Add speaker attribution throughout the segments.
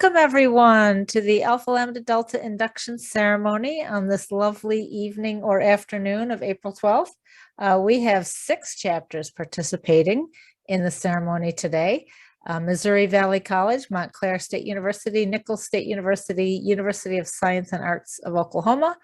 Speaker 1: Welcome everyone to the Alpha Lambda Delta induction ceremony on this lovely evening or afternoon of April 12th. We have 6 chapters participating in the ceremony today. Missouri Valley College, Montclair State University, Nicholls State University, University of Science and Arts of Oklahoma,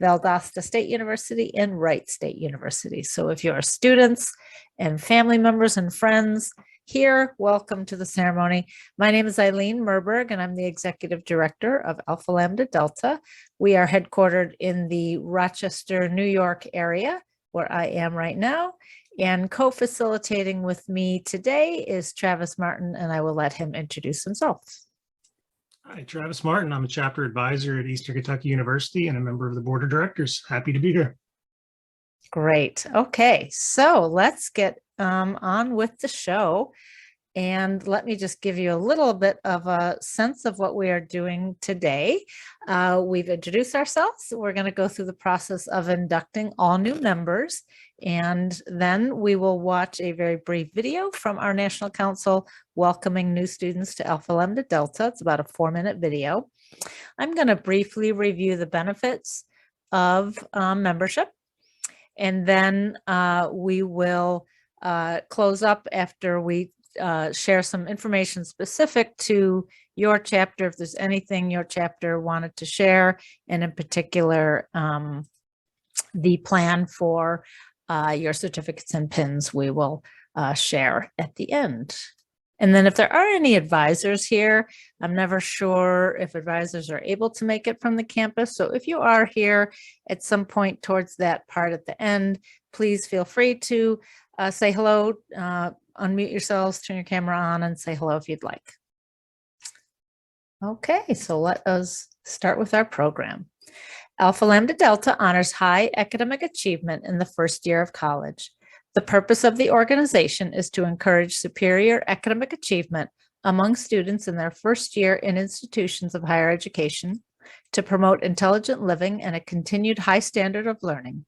Speaker 1: Valdosta State University, and Wright State University. So if you are students and family members and friends here, welcome to the ceremony. My name is Eileen Merberg, and I'm the Executive Director of Alpha Lambda Delta. We are headquartered in the Rochester, New York area, where I am right now. And co-facilitating with me today is Travis Martin, and I will let him introduce himself.
Speaker 2: Hi, Travis Martin. I'm a chapter advisor at Eastern Kentucky University and a member of the board of directors. Happy to be here.
Speaker 1: Great. Okay, so let's get on with the show. And let me just give you a little bit of a sense of what we are doing today. We've introduced ourselves. We're going to go through the process of inducting all new members. And then we will watch a very brief video from our National Council welcoming new students to Alpha Lambda Delta. It's about a 4-minute video. I'm going to briefly review the benefits of membership. And then we will close up after we share some information specific to your chapter, if there's anything your chapter wanted to share, and in particular, the plan for your certificates and pins we will share at the end. And then if there are any advisors here, I'm never sure if advisors are able to make it from the campus. So if you are here at some point towards that part at the end, please feel free to say hello, unmute yourselves, turn your camera on, and say hello if you'd like. Okay, so let us start with our program. Alpha Lambda Delta honors high academic achievement in the first year of college. The purpose of the organization is to encourage superior academic achievement among students in their first year in institutions of higher education, to promote intelligent living and a continued high standard of learning.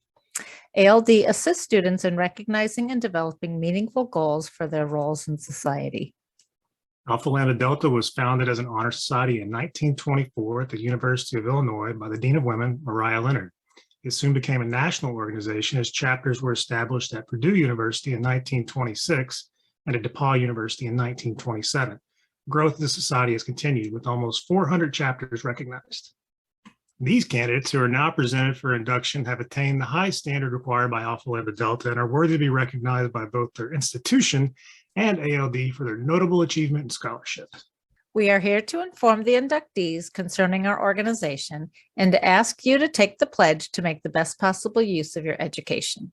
Speaker 1: ALD assists students in recognizing and developing meaningful goals for their roles in society.
Speaker 2: Alpha Lambda Delta was founded as an honor society in 1924 at the University of Illinois by the Dean of Women, Mariah Leonard. It soon became a national organization as chapters were established at Purdue University in 1926 and at DePaul University in 1927. Growth of the society has continued with almost 400 chapters recognized. These candidates who are now presented for induction have attained the high standard required by Alpha Lambda Delta and are worthy to be recognized by both their institution and ALD for their notable achievement and scholarship.
Speaker 1: We are here to inform the inductees concerning our organization and to ask you to take the pledge to make the best possible use of your education.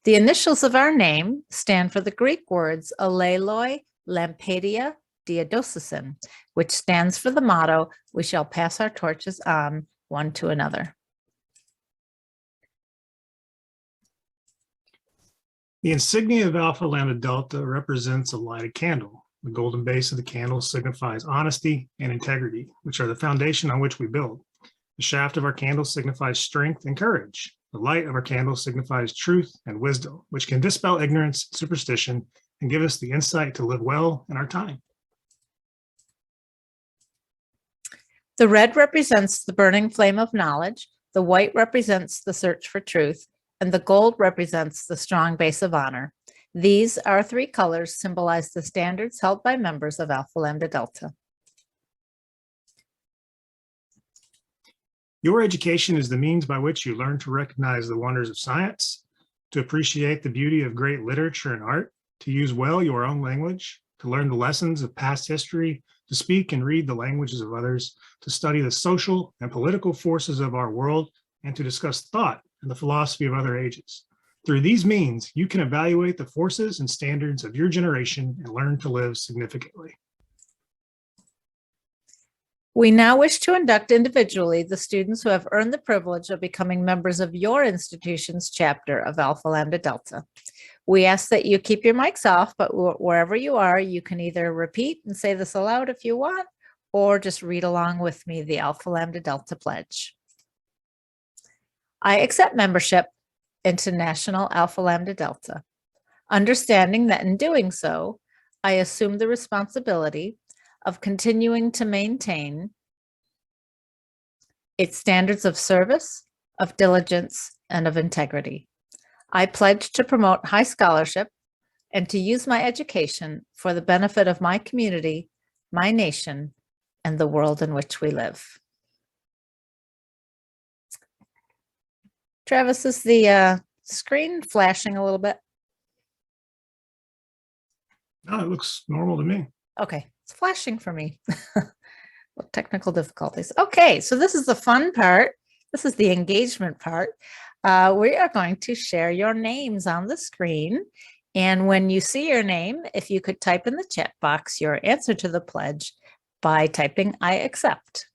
Speaker 1: The initials of our name stand for the Greek words Aleloi Lampedia Diadocesin, which stands for the motto, "We shall pass our torches on one to another."
Speaker 2: The insignia of Alpha Lambda Delta represents a lighted candle. The golden base of the candle signifies honesty and integrity, which are the foundation on which we build. The shaft of our candle signifies strength and courage. The light of our candle signifies truth and wisdom, which can dispel ignorance and superstition and give us the insight to live well in our time.
Speaker 1: The red represents the burning flame of knowledge, the white represents the search for truth, and the gold represents the strong base of honor. These, our 3 colors, symbolize the standards held by members of Alpha Lambda Delta.
Speaker 2: Your education is the means by which you learn to recognize the wonders of science, to appreciate the beauty of great literature and art, to use well your own language, to learn the lessons of past history, to speak and read the languages of others, to study the social and political forces of our world, and to discuss thought and the philosophy of other ages. Through these means, you can evaluate the forces and standards of your generation and learn to live significantly.
Speaker 1: We now wish to induct individually the students who have earned the privilege of becoming members of your institution's chapter of Alpha Lambda Delta. We ask that you keep your mics off, but wherever you are, you can either repeat and say this aloud if you want, or just read along with me the Alpha Lambda Delta pledge. I accept membership into National Alpha Lambda Delta, understanding that in doing so, I assume the responsibility of continuing to maintain its standards of service, of diligence, and of integrity. I pledge to promote high scholarship and to use my education for the benefit of my community, my nation, and the world in which we live. Travis, is the screen flashing a little bit?
Speaker 2: No, it looks normal to me.
Speaker 1: Okay, it's flashing for me. Technical difficulties. Okay, so this is the fun part. This is the engagement part. We are going to share your names on the screen. And when you see your name, if you could type in the chat box your answer to the pledge by typing "I accept."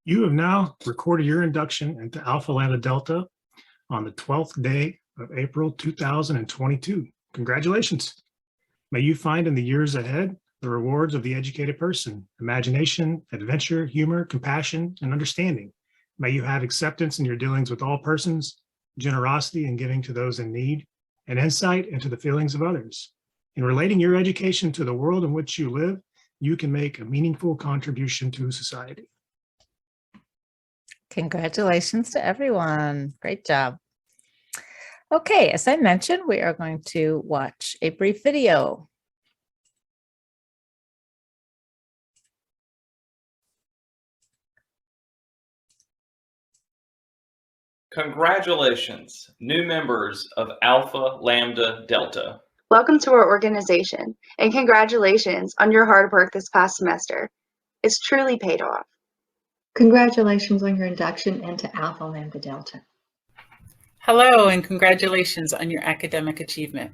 Speaker 2: You have now recorded your induction into Alpha Lambda Delta on the 12th day of April 2022. Congratulations. May you find in the years ahead the rewards of the educated person: imagination, adventure, humor, compassion, and understanding. May you have acceptance in your dealings with all persons, generosity in giving to those in need, and insight into the feelings of others. In relating your education to the world in which you live, you can make a meaningful contribution to society.
Speaker 1: Congratulations to everyone. Great job. Okay, as I mentioned, we are going to watch a brief video.
Speaker 3: Congratulations, new members of Alpha Lambda Delta.
Speaker 4: Welcome to our organization, and congratulations on your hard work this past semester. It's truly paid off.
Speaker 5: Congratulations on your induction into Alpha Lambda Delta.
Speaker 6: Hello, and congratulations on your academic achievement.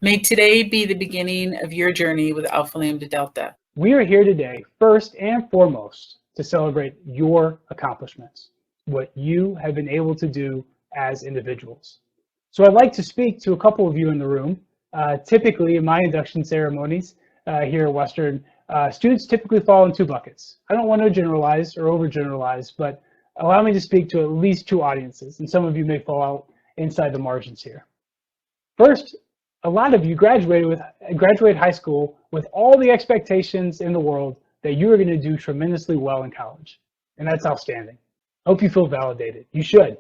Speaker 6: May today be the beginning of your journey with Alpha Lambda Delta.
Speaker 7: We are here today, first and foremost, to celebrate your accomplishments, what you have been able to do as individuals. So I'd like to speak to a couple of you in the room. Typically, in my induction ceremonies here at Western, students typically fall in two buckets. I don't want to generalize or overgeneralize, but allow me to speak to at least two audiences, and some of you may fall out inside the margins here. First, a lot of you graduated high school with all the expectations in the world that you are going to do tremendously well in college. And that's outstanding. I hope you feel validated. You should.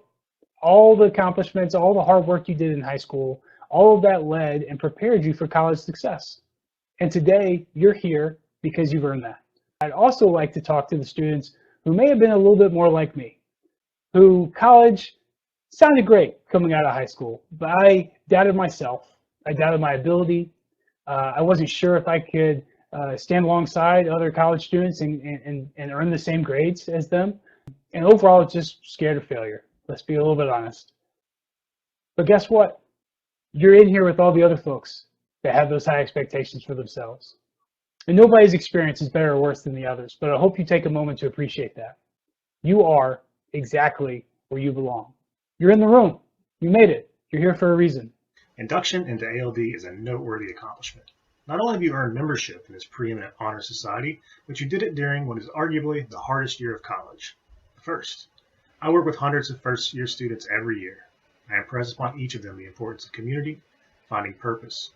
Speaker 7: All the accomplishments, all the hard work you did in high school, all of that led and prepared you for college success. And today, you're here because you've earned that. I'd also like to talk to the students who may have been a little bit more like me, who college sounded great coming out of high school, but I doubted myself. I doubted my ability. I wasn't sure if I could stand alongside other college students and earn the same grades as them. And overall, just scared of failure. Let's be a little bit honest. But guess what? You're in here with all the other folks that have those high expectations for themselves. And nobody's experience is better or worse than the others, but I hope you take a moment to appreciate that. You are exactly where you belong. You're in the room. You made it. You're here for a reason.
Speaker 2: Induction into ALD is a noteworthy accomplishment. Not only have you earned membership in this preeminent honor society, but you did it during what is arguably the hardest year of college. First, I work with hundreds of first-year students every year. I impress upon each of them the importance of community, finding purpose.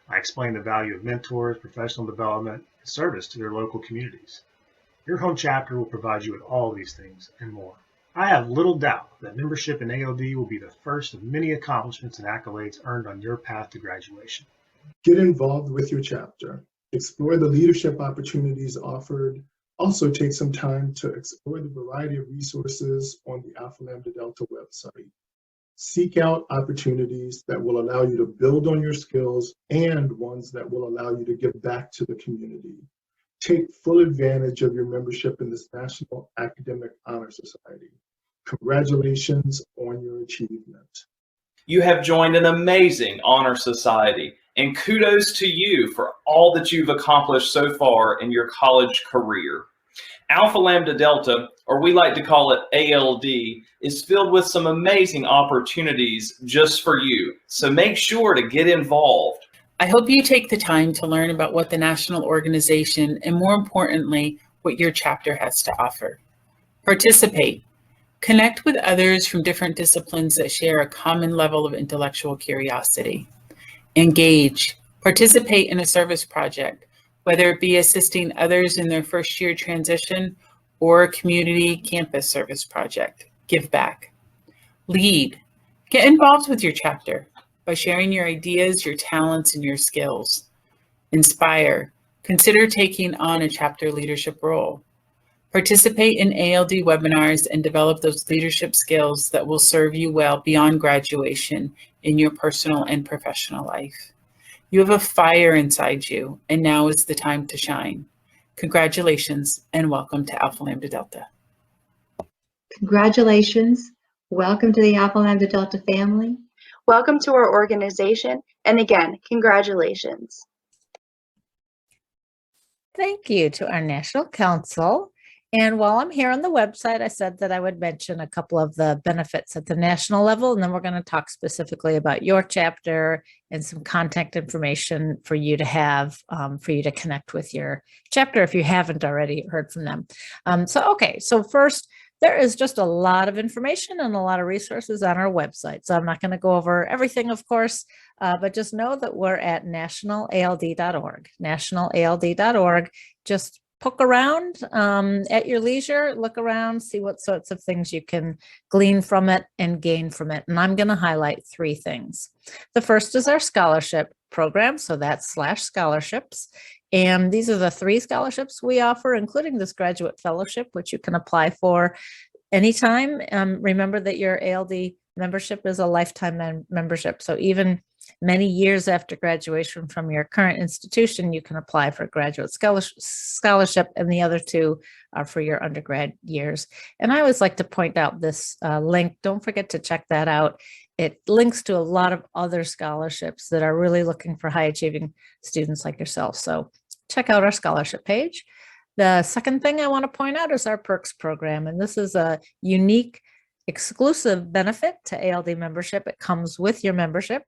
Speaker 2: I explain the value of mentors, professional development, and service to their local communities. Your home chapter will provide you with all of these things and more. I have little doubt that membership in ALD will be the first of many accomplishments and accolades earned on your path to graduation.
Speaker 8: Get involved with your chapter. Explore the leadership opportunities offered. Also take some time to explore the variety of resources on the Alpha Lambda Delta website. Seek out opportunities that will allow you to build on your skills and ones that will allow you to give back to the community. Take full advantage of your membership in this National Academic Honor Society. Congratulations on your achievement.
Speaker 3: You have joined an amazing honor society, and kudos to you for all that you've accomplished so far in your college career. Alpha Lambda Delta, or we like to call it ALD, is filled with some amazing opportunities just for you. So make sure to get involved.
Speaker 6: I hope you take the time to learn about what the national organization and, more importantly, what your chapter has to offer. Participate. Connect with others from different disciplines that share a common level of intellectual curiosity. Engage. Participate in a service project, whether it be assisting others in their first year transition or a community campus service project. Give back. Lead. Get involved with your chapter by sharing your ideas, your talents, and your skills. Inspire. Consider taking on a chapter leadership role. Participate in ALD webinars and develop those leadership skills that will serve you well beyond graduation in your personal and professional life. You have a fire inside you, and now is the time to shine. Congratulations, and welcome to Alpha Lambda Delta.
Speaker 5: Congratulations. Welcome to the Alpha Lambda Delta family.
Speaker 4: Welcome to our organization, and again, congratulations.
Speaker 1: Thank you to our National Council. And while I'm here on the website, I said that I would mention a couple of the benefits at the national level, and then we're going to talk specifically about your chapter and some contact information for you to have, for you to connect with your chapter if you haven't already heard from them. So first, there is just a lot of information and a lot of resources on our website. So I'm not going to go over everything, of course, but just know that we're at nationalald.org, nationalald.org. Just poke around at your leisure, look around, see what sorts of things you can glean from it and gain from it. And I'm going to highlight three things. The first is our scholarship program. So that's /scholarships. And these are the 3 scholarships we offer, including this graduate fellowship, which you can apply for anytime. Remember that your ALD membership is a lifetime membership. So even many years after graduation from your current institution, you can apply for a graduate scholarship, and the other 2 are for your undergrad years. And I always like to point out this link. Don't forget to check that out. It links to a lot of other scholarships that are really looking for high achieving students like yourself. So check out our scholarship page. The second thing I want to point out is our perks program. And this is a unique, exclusive benefit to ALD membership. It comes with your membership.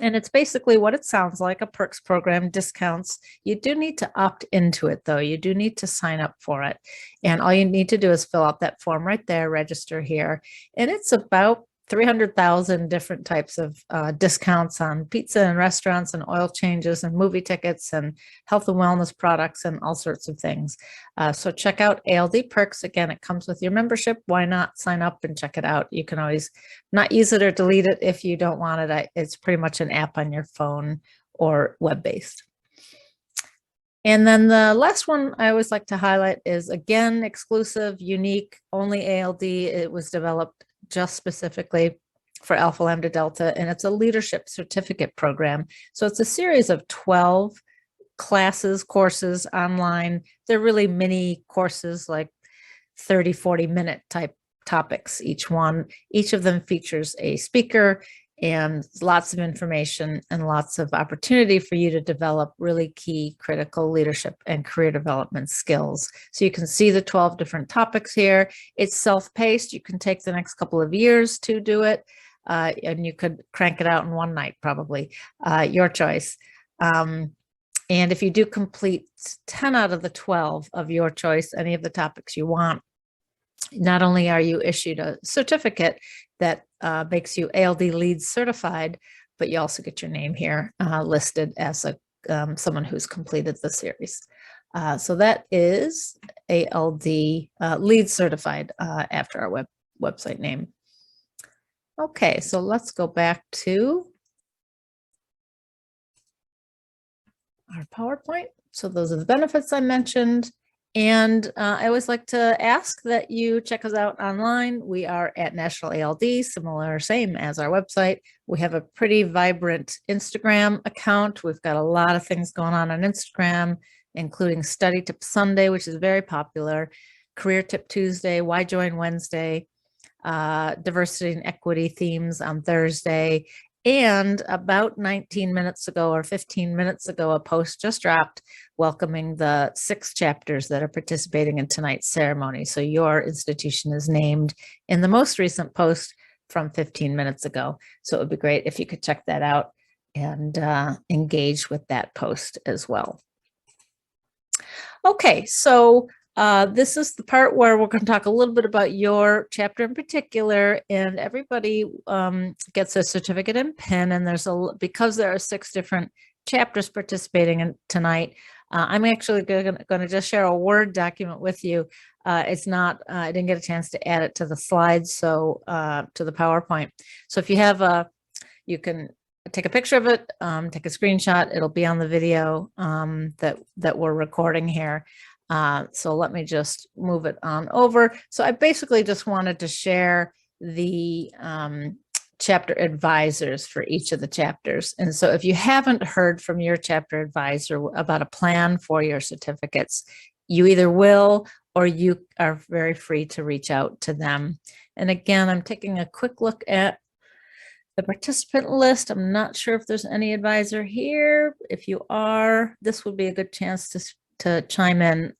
Speaker 1: And it's basically what it sounds like, a perks program, discounts. You do need to opt into it, though. You do need to sign up for it. And all you need to do is fill out that form right there, register here. And it's about 300,000 different types of discounts on pizza and restaurants and oil changes and movie tickets and health and wellness products and all sorts of things. So check out ALD Perks. Again, it comes with your membership. Why not sign up and check it out? You can always not use it or delete it if you don't want it. It's pretty much an app on your phone or web-based. And then the last one I always like to highlight is, again, exclusive, unique, only ALD. It was developed just specifically for Alpha Lambda Delta, and it's a leadership certificate program. So it's a series of 12 classes, courses online. They're really mini courses, like 30, 40-minute type topics, each one. Each of them features a speaker and lots of information and lots of opportunity for you to develop really key critical leadership and career development skills. So you can see the 12 different topics here. It's self-paced. You can take the next couple of years to do it, and you could crank it out in one night, probably, your choice. And if you do complete 10 out of the 12 of your choice, any of the topics you want, not only are you issued a certificate that makes you ALD Lead certified, but you also get your name here listed as someone who's completed the series. So that is ALD Lead certified after our website name. Okay, so let's go back to our PowerPoint. So those are the benefits I mentioned. And I always like to ask that you check us out online. We are at National ALD, same as our website. We have a pretty vibrant Instagram account. We've got a lot of things going on Instagram, including Study Tip Sunday, which is very popular, Career Tip Tuesday, Why Join Wednesday, Diversity and Equity themes on Thursday. And about 19 minutes ago or 15 minutes ago, a post just dropped welcoming the 6 chapters that are participating in tonight's ceremony. So your institution is named in the most recent post from 15 minutes ago. So it would be great if you could check that out and engage with that post as well. Okay, so this is the part where we're going to talk a little bit about your chapter in particular, and everybody gets a certificate and pin, and because there are 6 different chapters participating in tonight, I'm actually going to just share a Word document with you. It's not, I didn't get a chance to add it to the slides, so to the PowerPoint. So if you have you can take a picture of it, take a screenshot. It'll be on the video that we're recording here. So let me just move it on over. So I basically just wanted to share the chapter advisors for each of the chapters. And so if you haven't heard from your chapter advisor about a plan for your certificates, you either will or you are very free to reach out to them. And again, I'm taking a quick look at the participant list. I'm not sure if there's any advisor here. If you are, this would be a good chance to chime in.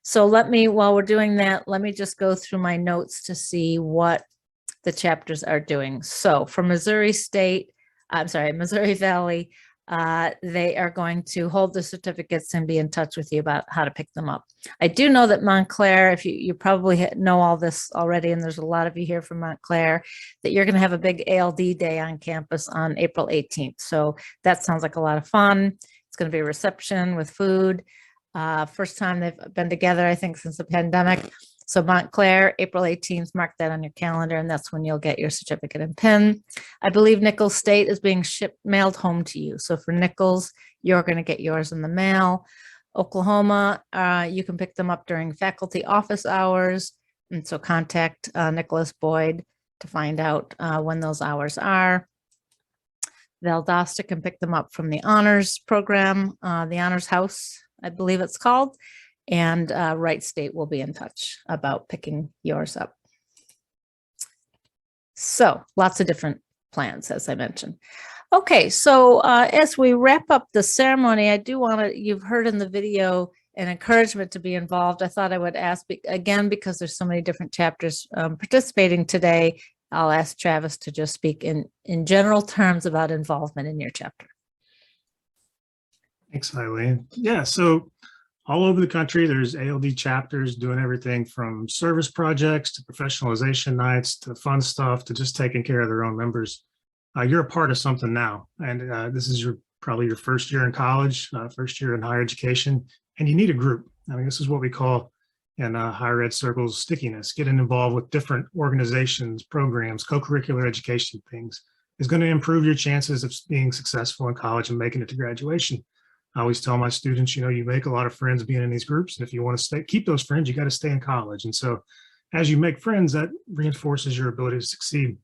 Speaker 1: So while we're doing that, let me just go through my notes to see what the chapters are doing. So for Missouri Valley, they are going to hold the certificates and be in touch with you about how to pick them up. I do know that Montclair, if you probably know all this already, and there's a lot of you here from Montclair, that you're going to have a big ALD day on campus on April 18th. So that sounds like a lot of fun. It's going to be a reception with food. First time they've been together, I think, since the pandemic. So Montclair, April 18th, mark that on your calendar, and that's when you'll get your certificate and pin. I believe Nicholls State is being mailed home to you. So for Nicholls, you're going to get yours in the mail. Oklahoma, you can pick them up during faculty office hours. And so contact Nicholas Boyd to find out when those hours are. Valdosta can pick them up from the honors program, the honors house, I believe it's called. And Wright State will be in touch about picking yours up. So lots of different plans, as I mentioned. Okay, so as we wrap up the ceremony, I do want to, you've heard in the video an encouragement to be involved. I thought I would ask, again, because there's so many different chapters participating today, I'll ask Travis to just speak in general terms about involvement in your chapter.
Speaker 2: Thanks, Eileen. Yeah, so all over the country, there's ALD chapters doing everything from service projects to professionalization nights to fun stuff to just taking care of their own members. You're a part of something now, and this is probably your first year in college, first year in higher education, and you need a group. I mean, this is what we call in higher ed circles stickiness. Getting involved with different organizations, programs, co-curricular education things is going to improve your chances of being successful in college and making it to graduation. I always tell my students, you make a lot of friends being in these groups. And if you want to keep those friends, you got to stay in college. And so as you make friends, that reinforces your ability to succeed.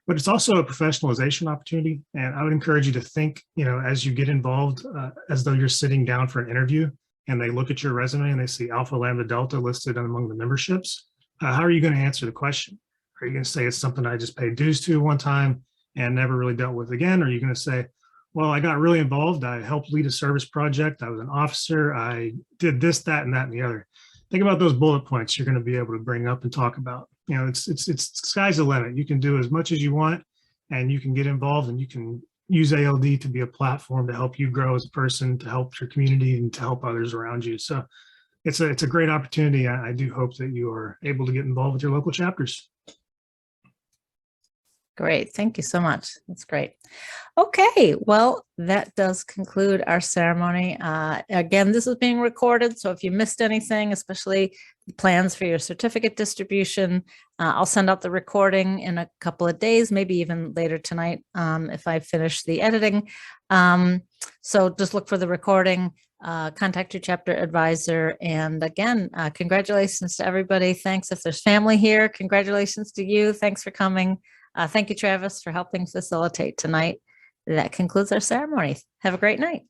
Speaker 2: But it's also a professionalization opportunity. And I would encourage you to think, as you get involved, as though you're sitting down for an interview and they look at your resume and they see Alpha Lambda Delta listed among the memberships. How are you going to answer the question? Are you going to say it's something I just paid dues to one time and never really dealt with again? Or are you going to say, well, I got really involved. I helped lead a service project. I was an officer. I did this, that, and that, and the other. Think about those bullet points you're going to be able to bring up and talk about. It's sky's the limit. You can do as much as you want, and you can get involved, and you can use ALD to be a platform to help you grow as a person, to help your community, and to help others around you. So it's a great opportunity. I do hope that you are able to get involved with your local chapters.
Speaker 1: Great. Thank you so much. That's great. Okay. Well, that does conclude our ceremony. Again, this is being recorded. So if you missed anything, especially the plans for your certificate distribution, I'll send out the recording in a couple of days, maybe even later tonight if I finish the editing. So just look for the recording, contact your chapter advisor. And again, congratulations to everybody. Thanks. If there's family here, congratulations to you. Thanks for coming. Thank you, Travis, for helping facilitate tonight. That concludes our ceremony. Have a great night.